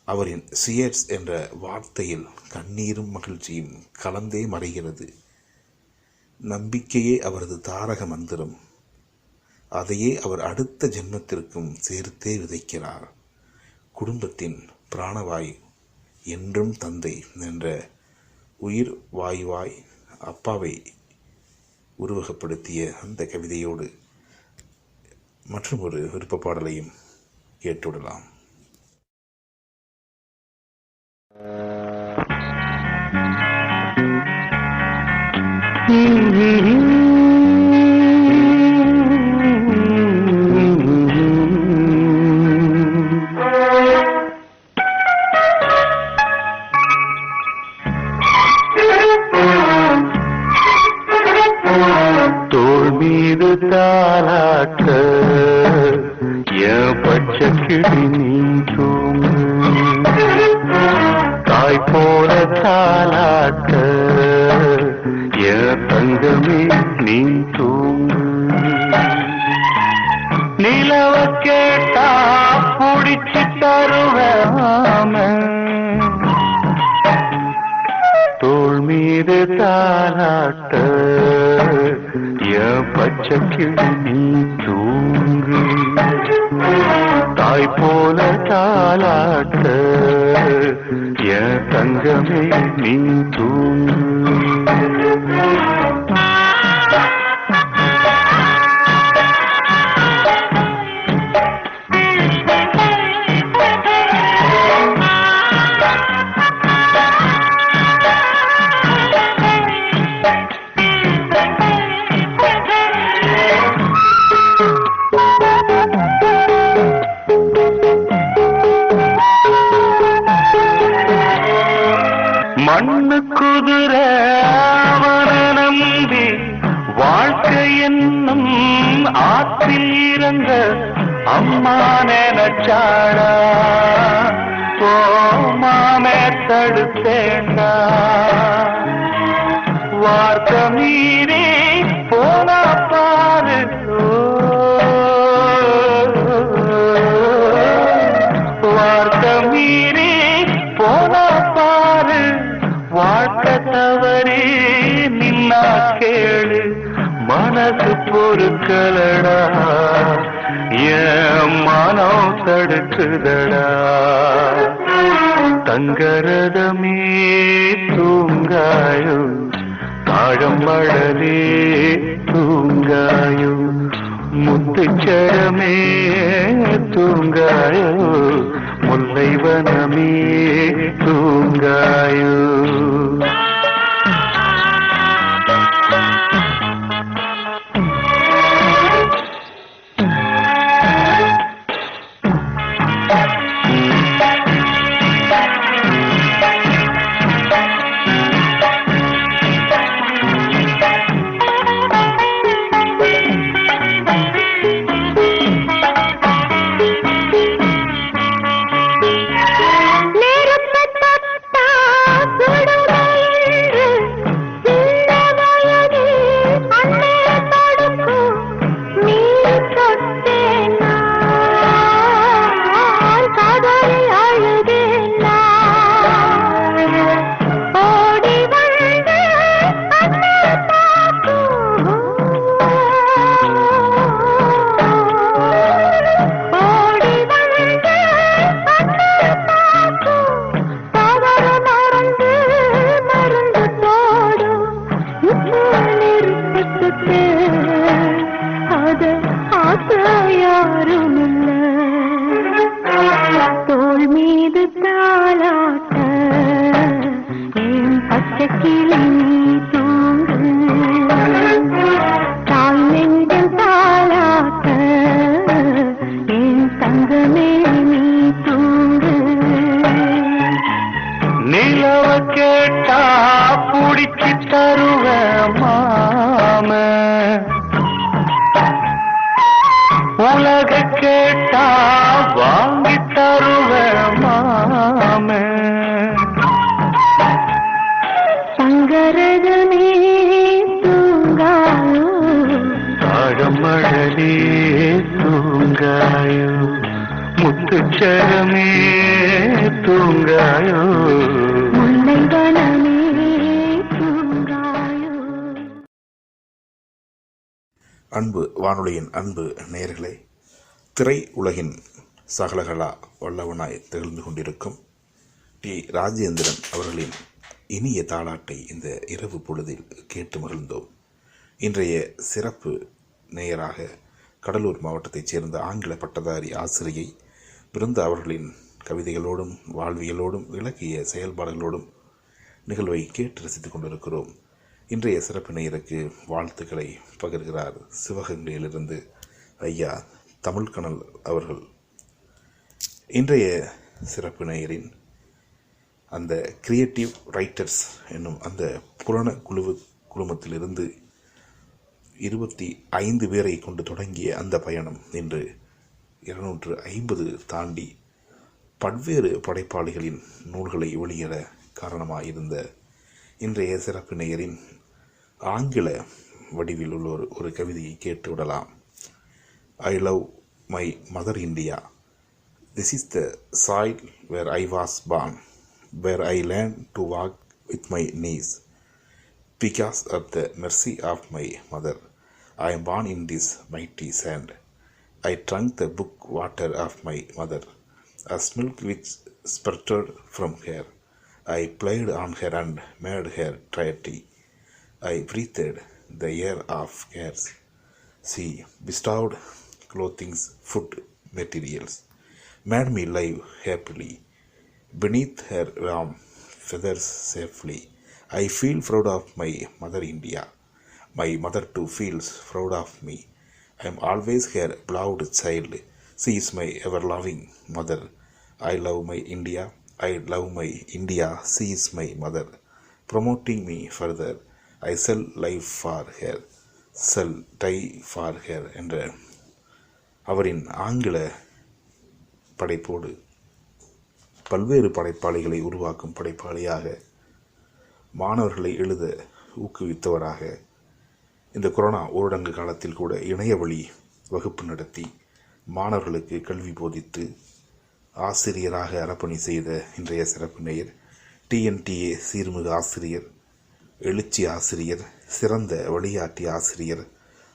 அவரின் சியர்ஸ் என்ற வார்த்தையில் கண்ணீரும் மகிழ்ச்சியும் கலந்தே மறைகிறது, நம்பிக்கையே அவரது தாரக மந்திரம், அதையே அவர் அடுத்த ஜென்மத்திற்கும் சேர்த்தே விதைக்கிறார், குடும்பத்தின் பிராணவாயு என்றும் தந்தை என்ற உயிர் வாயுவாய் அப்பாவை உருவகப்படுத்திய அந்த கவிதையோடு மற்றும் ஒரு விருப்ப பாடலையும் கேட்டுவிடலாம். தோள் மீது தாலாட்ட என் பச்சை கிளி நீ தூங்கு, தாய் போல தாலாட்ட என் தங்கமே நீ தூங்கு, நிலவ கேட்டா புடிச்சு தருவாம, தோள் மீது தாலாட்ட என் பச்சை கிளி நீ தூங்கு, தாய் போல தாலாட்ட என் தங்கமே நீ தூங்கு. மண்ணு குதிர அவன நம்பி வாழ்க்கை என்னும் ஆற்றில் இறங்க அம்மா நினைச்சாடா, போமாமே தடுத்தேண்டா, வார்த்தை மீறி போனா பாரு, வார்த்தை மீறி போனா பாரு, வாழ்க்கை தவறி நின்னா கேளு, மனசு பொறுக்கலடா, என் மனம் தடுக்குதடா, தங்கரதமே தூங்காயோ, தாழம்பழலே தூங்காயோ, முத்துச்சரமே தூங்காயோ, முல்லைவனமே தூங்காயோ. முத்தழகே தூங்காயோ முத்துச்சரமே தூங்காயோ அன்பு வானொலியின் அன்பு நேயர்களே, திரை உலகின் சகலகலா வல்லவனாய் திகழ்ந்து கொண்டிருக்கும் டி. ராஜேந்திரன் அவர்களின் இனிய தாலாட்டை இந்த இரவு பொழுதில் கேட்டு மகிழ்ந்தோம். இன்றைய சிறப்பு நேயராக கடலூர் மாவட்டத்தைச் சேர்ந்த ஆங்கில பட்டதாரி ஆசிரியை பிருந்தா அவர்களின் கவிதைகளோடும் வாழ்வியலோடும் இலக்கிய செயல்பாடுகளோடும் நிகழ்வை கேட்டு ரசித்துக் கொண்டிருக்கிறோம். இன்றைய சிறப்பு நேயருக்கு வாழ்த்துக்களை பகிர்கிறார் சிவகங்கையிலிருந்து ஐயா தமிழ்கனல் அவர்கள். இன்றைய சிறப்பு நேயரின் அந்த கிரியேட்டிவ் ரைட்டர்ஸ் என்னும் அந்த புராண குழுமத்திலிருந்து 25 பேரை கொண்டு தொடங்கிய அந்த பயணம் இன்று 250 தாண்டி பல்வேறு படைப்பாளிகளின் நூல்களை வெளியிட காரணமாயிருந்த இன்றைய சிறப்பு நேயரின் ஆங்கில வடிவில் உள்ள ஒரு கவிதையை கேட்டு விடலாம். I love my mother India. This is the soil where I was born, where I learned to walk with my knees. Because of the mercy of my mother, I am born in this mighty sand. I drank the brook water of my mother, as milk which spurted from her. I played on her and made her dirty. I breathed the air of cares. She bestowed clothing, food, materials, made me live happily beneath her warm feathers safely. I feel proud of my mother India. My mother too feels proud of me. I am always her beloved child. She is my ever-loving mother. I love my India. I love my India. She is my mother, promoting me further. I shall live for her, shall die for her என்ற அவரின் ஆங்கில படைப்போடு பல்வேறு படைப்பாளிகளை உருவாக்கும் படைப்பாளியாக, மாணவர்களை எழுத ஊக்குவித்தவராக, இந்த corona ஊரடங்கு காலத்தில் கூட இணைய வழி வகுப்பு நடத்தி மாணவர்களுக்கு கல்வி போதித்து ஆசிரியராக அர்ப்பணி செய்த இன்றைய சிறப்பு நேயர், TNTA சீர்மிகு ஆசிரியர், எழுச்சி ஆசிரியர், சிறந்த வழிகாட்டி ஆசிரியர்,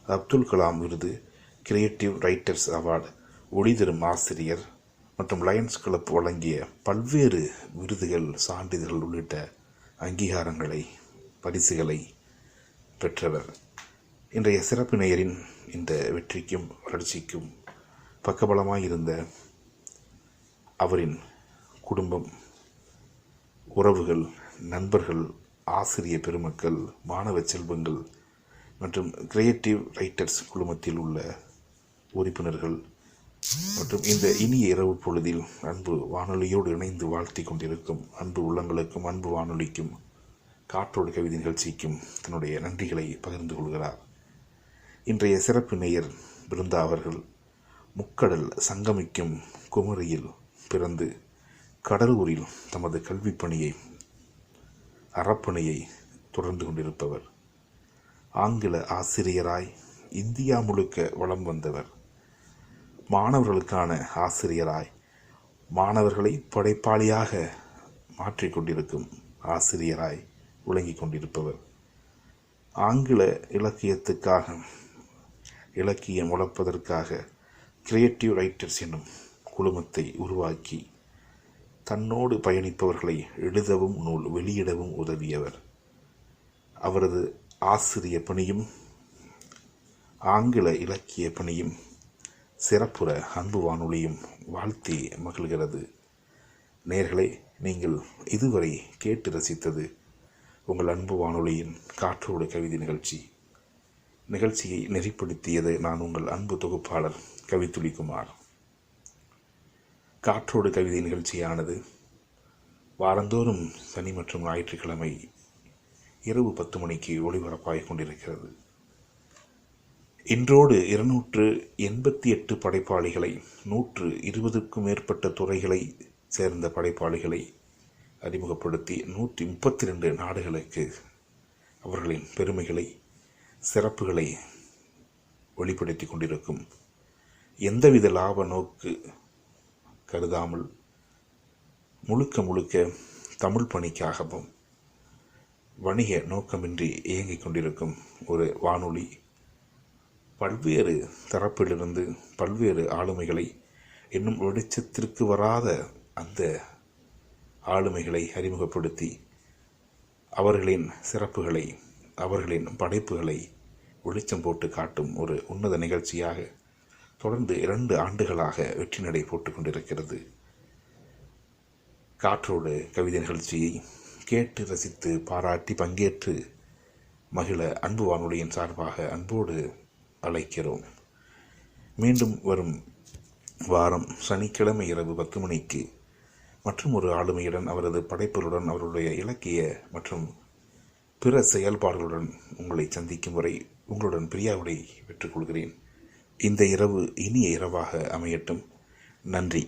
அப்துல் கலாம் விருது, கிரியேட்டிவ் ரைட்டர்ஸ் அவார்டு, ஒளிதரும் ஆசிரியர் மற்றும் லயன்ஸ் கிளப் வழங்கிய பல்வேறு விருதுகள், சான்றிதழ்கள் உள்ளிட்ட அங்கீகாரங்களை, பரிசுகளை பெற்றவர். இன்றைய சிறப்பு நேயரின் இந்த வெற்றிக்கும் வளர்ச்சிக்கும் பக்கபலமாயிருந்த அவரின் குடும்பம், உறவுகள், நண்பர்கள், ஆசிரிய பெருமக்கள், மாணவ செல்வங்கள் மற்றும் கிரியேட்டிவ் ரைட்டர்ஸ் குழுமத்தில் உள்ள உறுப்பினர்கள் மற்றும் இந்த இனிய இரவு பொழுதில் அன்பு வானொலியோடு இணைந்து வாழ்த்தி கொண்டிருக்கும் அன்பு உள்ளங்களுக்கும் அன்பு வானொலிக்கும் காற்றோடு கவிதை நிகழ்ச்சிக்கும் தன்னுடைய நன்றிகளை பகிர்ந்து கொள்கிறார். இன்றைய சிறப்பு நேயர் பிருந்தா அவர்கள் முக்கடல் சங்கமிக்கும் குமரியில் பிறந்து கடலூரில் தமது கல்விப் பணியை, அறப்பணியை தொடர்ந்து கொண்டிருப்பவர். ஆங்கில ஆசிரியராய் இந்தியா முழுக்க வலம் வந்தவர். மாணவர்களுக்கான ஆசிரியராய், மாணவர்களை படைப்பாளியாக மாற்றிக்கொண்டிருக்கும் ஆசிரியராய் விளங்கிக் கொண்டிருப்பவர். ஆங்கில இலக்கியத்துக்காக, இலக்கியம் வளர்ப்பதற்காக கிரியேட்டிவ் ரைட்டர்ஸ் என்னும் குழுமத்தை உருவாக்கி தன்னோடு பயணிப்பவர்களை எழுதவும் நூல் வெளியிடவும் உதவியவர். அவரது ஆசிரிய பணியும் ஆங்கில இலக்கிய பணியும் சிறப்புற அன்பு வானொலியும் வாழ்த்தி மகிழ்கிறது. நேயர்களே, நீங்கள் இதுவரை கேட்டு ரசித்தது உங்கள் அன்பு வானொலியின் காற்றோடு கவிதை நிகழ்ச்சி. நிகழ்ச்சியை நெறிப்படுத்தியது நான் உங்கள் அன்பு தொகுப்பாளர் கவித்துளிக்குமார். காற்றோடு கவிதை நிகழ்ச்சியானது வாரந்தோறும் சனி மற்றும் ஞாயிற்றுக்கிழமை இரவு 10 மணிக்கு ஒளிபரப்பாகிக் கொண்டிருக்கிறது. இன்றோடு 288 படைப்பாளிகளை, 120க்கும் மேற்பட்ட துறைகளை சேர்ந்த படைப்பாளிகளை அறிமுகப்படுத்தி 132 நாடுகளுக்கு அவர்களின் பெருமைகளை, சிறப்புகளை வெளிப்படுத்தி கொண்டிருக்கும். எந்தவித லாப நோக்கு கருதாமல் முழுக்க முழுக்க தமிழ் பணிக்காகவும் வணிக நோக்கமின்றி இயங்கிக் கொண்டிருக்கும் ஒரு வானொலி. பல்வேறு தரப்பிலிருந்து பல்வேறு ஆளுமைகளை, இன்னும் வெளிச்சத்திற்கு வராத அந்த ஆளுமைகளை அறிமுகப்படுத்தி அவர்களின் சிறப்புகளை, அவர்களின் படைப்புகளை வெளிச்சம் போட்டு காட்டும் ஒரு உன்னத நிகழ்ச்சியாக தொடர்ந்து 2 ஆண்டுகளாக வெற்றி நடை போட்டுக் கொண்டிருக்கிறது. காற்றோடு கவிதை நிகழ்ச்சியை கேட்டு ரசித்து பாராட்டி பங்கேற்று மகிழ அன்பு வானொலியின் சார்பாக அன்போடு அழைக்கிறோம். மீண்டும் வரும் வாரம் சனிக்கிழமை இரவு 10 மணிக்கு மற்றும் ஒரு ஆளுமையுடன், அவரது படைப்புகளுடன், அவருடைய இலக்கிய மற்றும் பிற செயல்பாடுகளுடன் உங்களை சந்திக்கும் வரை உங்களுடன் பிரியாவிடை பெற்றுக்கொள்கிறேன். இந்த இரவு இனிய இரவாக அமையட்டும். நன்றி.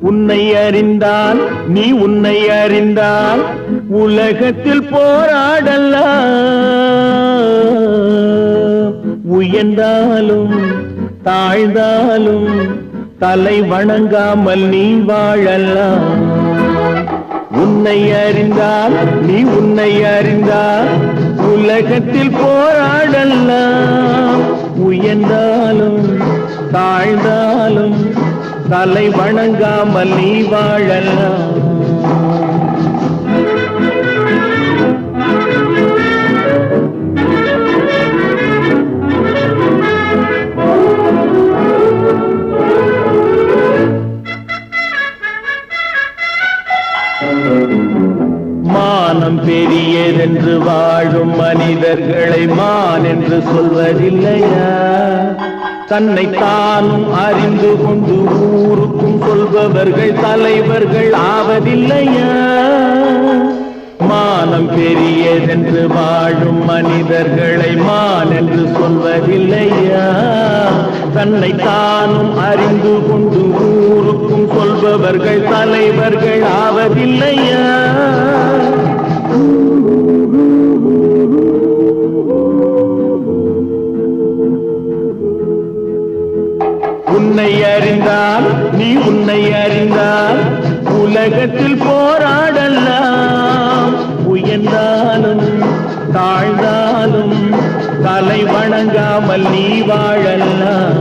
உன்னை அறிந்தால் நீ உன்னை அறிந்தால் உலகத்தில் போராடலாம். உயர்ந்தாலும் தாழ்ந்தாலும் தலை வணங்காமல் நீ வாழலாம். உன்னை அறிந்தால் நீ உன்னை அறிந்தால் உலகத்தில் போராடலாம். உயர்ந்தாலும் தாழ்ந்தாலும் தலை வணங்காமல் நீ வாழலாம். மானம் பெரியதென்று வாழும் மனிதர்களை மான் என்று சொல்வதில்லையா? தன்னை தானும் அறிந்து கொண்டு ஊருக்கும் சொல்பவர்கள் தலைவர்கள் ஆவதில்லையா? மானம் பெரியதென்று வாழும் மனிதர்களை மான் என்று சொல்வதில்லையா? தன்னை தானும் அறிந்து கொண்டு ஊருக்கும் சொல்பவர்கள் தலைவர்கள் ஆவதில்லையா? உன்னை அறிந்தால் நீ உன்னை அறிந்தால் உலகத்தில் போராடலாம். உயர்ந்தாலும் தாழ்ந்தாலும் தலை வணங்காமல் நீ வாழலாம்.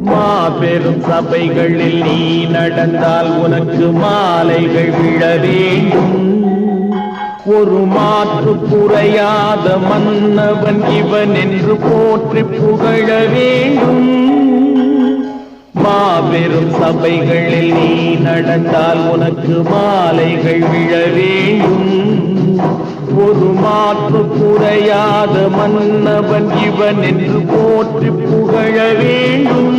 மாபெரும் சபைகளில் நீ நடந்தால் உனக்கு மாலைகள் விழ வேண்டும். ஒரு மாற்று குறையாத மன்னவன் இவன் என்று போற்றி புகழ வேண்டும். மாபெரும் சபைகளில் நீ நடந்தால் உனக்கு மாலைகள் விழ வேண்டும். ஒரு மாற்று குறையாத மன்னவன் இவன் என்று போற்றி புகழ வேண்டும்.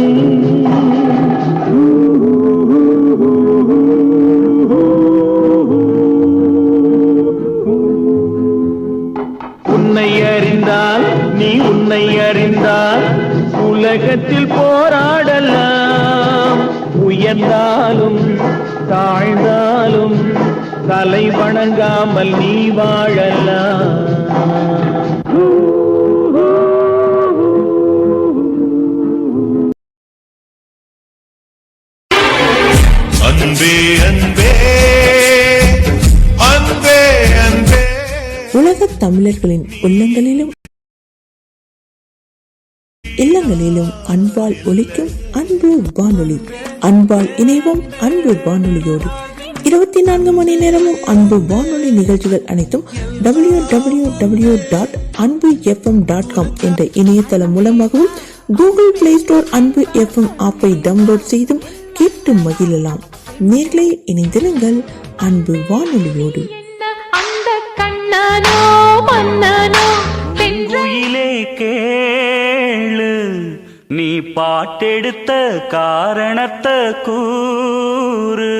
உன்னை அறிந்தால் நீ உன்னை அறிந்தால் உலகத்தில் போராடலாம். உயர்ந்தாலும் தாழ்ந்தாலும் தலை வணங்காமல் நீ வாழலாம். அன்பே அன்பே அன்பே அன்பே. உலகத் தமிழர்களின் உள்ளங்களிலும் இல்லங்களிலும் அன்பால் ஒலிக்கும் அன்பு வானொலி. அன்பால் இணைவோம் அன்பு வானொலியோடு 24 24 மணி நேரமும் அன்பு வானொலி நிகழ்ச்சிகள் அனைத்தும் www.anbufm.com என்ற இணையதளம் மூலமாகவும் கூகுள் பிளே ஸ்டோர் அன்பு எஃப்எம் ஆப்பை டவுன்லோட் செய்தும் கேட்டு மகிழலாம். நேர்களை இணைந்திருங்கள் அன்பு வானொலியோடு. அந்த கண்ணானோ மன்னானோ குயிலே கேளு, நீ பாட்டெடுத்த காரணத்தை கூறு.